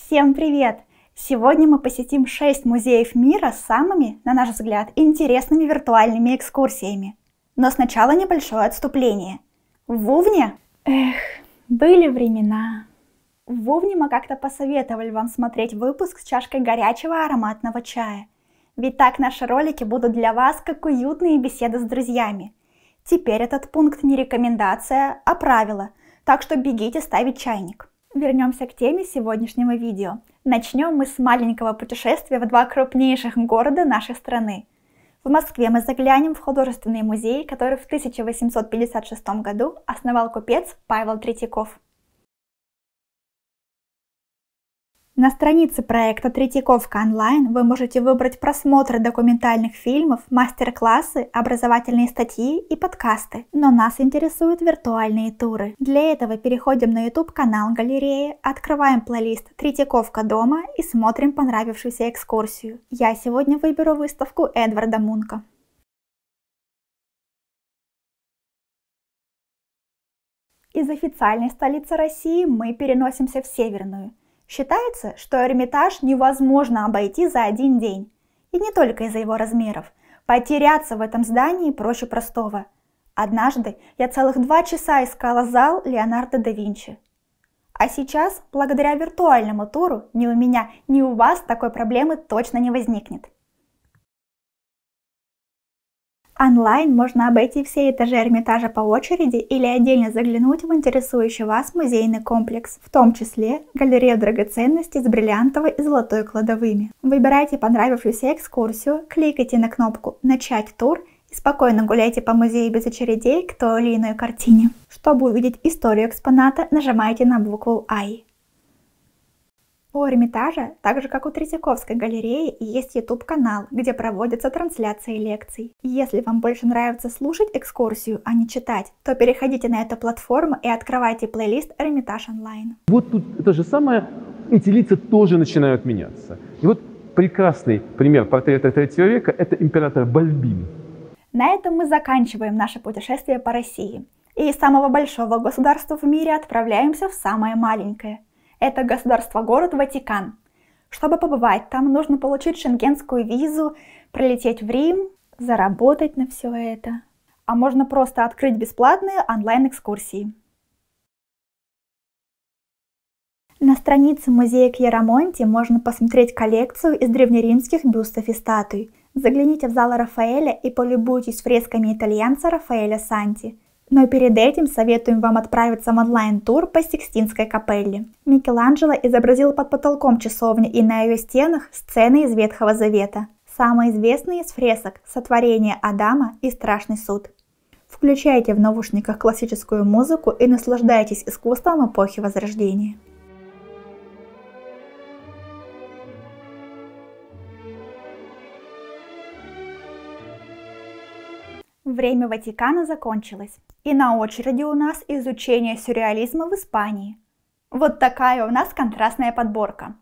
Всем привет! Сегодня мы посетим 6 музеев мира с самыми, на наш взгляд, интересными виртуальными экскурсиями. Но сначала небольшое отступление. В Увне? Были времена. В Увне мы как-то посоветовали вам смотреть выпуск с чашкой горячего ароматного чая. Ведь так наши ролики будут для вас как уютные беседы с друзьями. Теперь этот пункт не рекомендация, а правило, так что бегите ставить чайник. Вернемся к теме сегодняшнего видео. Начнем мы с маленького путешествия в 2 крупнейших города нашей страны. В Москве мы заглянем в художественный музей, который в 1856 году основал купец Павел Третьяков. На странице проекта «Третьяковка онлайн» вы можете выбрать просмотры документальных фильмов, мастер-классы, образовательные статьи и подкасты. Но нас интересуют виртуальные туры. Для этого переходим на YouTube-канал галереи, открываем плейлист «Третьяковка дома» и смотрим понравившуюся экскурсию. Я сегодня выберу выставку Эдварда Мунка. Из официальной столицы России мы переносимся в Северную. Считается, что Эрмитаж невозможно обойти за один день. И не только из-за его размеров. Потеряться в этом здании проще простого. Однажды я целых 2 часа искала зал Леонардо да Винчи. А сейчас, благодаря виртуальному туру, ни у меня, ни у вас такой проблемы точно не возникнет. Онлайн можно обойти все этажи Эрмитажа по очереди или отдельно заглянуть в интересующий вас музейный комплекс, в том числе галерею драгоценностей с бриллиантовой и золотой кладовыми. Выбирайте понравившуюся экскурсию, кликайте на кнопку «Начать тур» и спокойно гуляйте по музею без очередей к той или иной картине. Чтобы увидеть историю экспоната, нажимайте на букву «I». У Эрмитажа, так же как у Третьяковской галереи, есть YouTube-канал, где проводятся трансляции лекций. Если вам больше нравится слушать экскурсию, а не читать, то переходите на эту платформу и открывайте плейлист Эрмитаж онлайн. Вот тут то же самое, эти лица тоже начинают меняться. И вот прекрасный пример портрета 3 века – это император Бальбин. На этом мы заканчиваем наше путешествие по России. И из самого большого государства в мире отправляемся в самое маленькое. Это государство-город Ватикан. Чтобы побывать там, нужно получить шенгенскую визу, прилететь в Рим, заработать на все это. А можно просто открыть бесплатные онлайн-экскурсии. На странице музея Кьерамонти можно посмотреть коллекцию из древнеримских бюстов и статуй. Загляните в зал Рафаэля и полюбуйтесь фресками итальянца Рафаэля Санти. Но перед этим советуем вам отправиться в онлайн-тур по Сикстинской капелле. Микеланджело изобразил под потолком часовни и на ее стенах сцены из Ветхого Завета. Самые известные из фресок – «Сотворение Адама» и «Страшный суд». Включайте в наушниках классическую музыку и наслаждайтесь искусством эпохи Возрождения. Время Ватикана закончилось, и на очереди у нас изучение сюрреализма в Испании. Вот такая у нас контрастная подборка.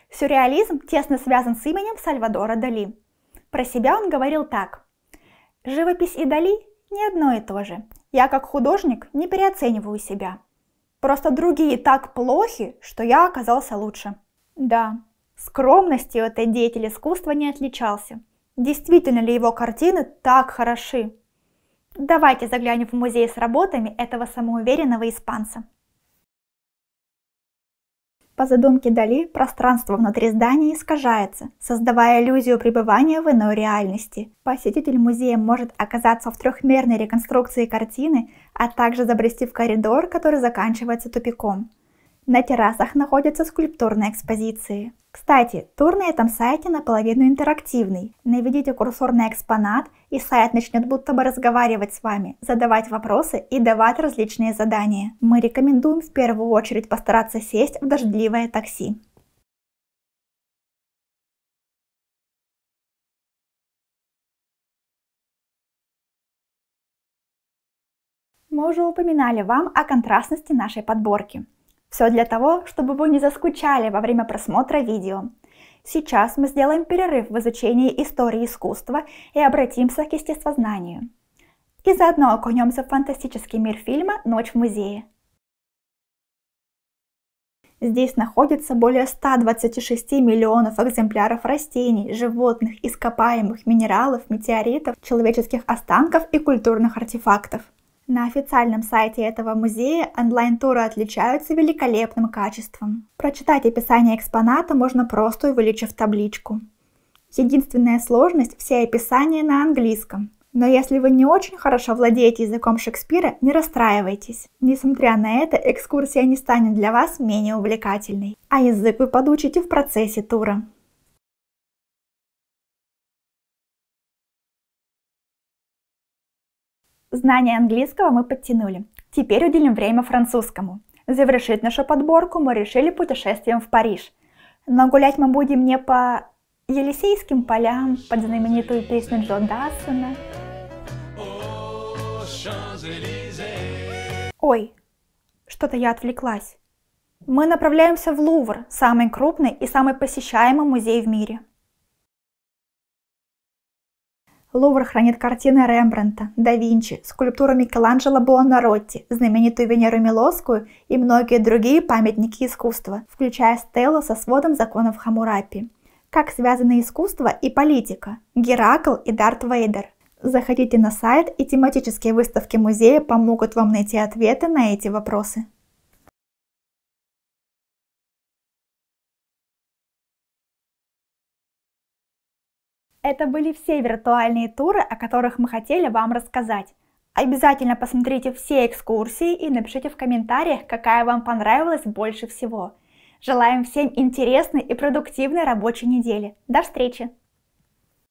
Сюрреализм тесно связан с именем Сальвадора Дали. Про себя он говорил так: «Живопись и Дали не одно и то же. Я как художник не переоцениваю себя. Просто другие так плохи, что я оказался лучше». Да, скромностью этот деятель искусства не отличался. Действительно ли его картины так хороши? Давайте заглянем в музей с работами этого самоуверенного испанца. По задумке Дали, пространство внутри здания искажается, создавая иллюзию пребывания в иной реальности. Посетитель музея может оказаться в трехмерной реконструкции картины, а также забрести в коридор, который заканчивается тупиком. На террасах находятся скульптурные экспозиции. Кстати, тур на этом сайте наполовину интерактивный. Наведите курсор на экспонат, и сайт начнет будто бы разговаривать с вами, задавать вопросы и давать различные задания. Мы рекомендуем в первую очередь постараться сесть в дождливое такси. Мы уже упоминали вам о контрастности нашей подборки. Все для того, чтобы вы не заскучали во время просмотра видео. Сейчас мы сделаем перерыв в изучении истории искусства и обратимся к естествознанию. И заодно окунемся в фантастический мир фильма «Ночь в музее». Здесь находится более 126 миллионов экземпляров растений, животных, ископаемых, минералов, метеоритов, человеческих останков и культурных артефактов. На официальном сайте этого музея онлайн-туры отличаются великолепным качеством. Прочитать описание экспоната можно, просто увеличив табличку. Единственная сложность – все описания на английском. Но если вы не очень хорошо владеете языком Шекспира, не расстраивайтесь. Несмотря на это, экскурсия не станет для вас менее увлекательной, а язык вы подучите в процессе тура. Знание английского мы подтянули. Теперь уделим время французскому. Завершить нашу подборку мы решили путешествием в Париж. Но гулять мы будем не по Елисейским полям, под знаменитую песню Джо Дассена. Ой, что-то я отвлеклась. Мы направляемся в Лувр, самый крупный и самый посещаемый музей в мире. Лувр хранит картины Рембрандта, да Винчи, скульптуры Микеланджело Буонаротти, знаменитую Венеру Милосскую и многие другие памятники искусства, включая стелу со сводом законов Хаммурапи. Как связаны искусство и политика? Геракл и Дарт Вейдер. Заходите на сайт, и тематические выставки музея помогут вам найти ответы на эти вопросы. Это были все виртуальные туры, о которых мы хотели вам рассказать. Обязательно посмотрите все экскурсии и напишите в комментариях, какая вам понравилась больше всего. Желаем всем интересной и продуктивной рабочей недели. До встречи!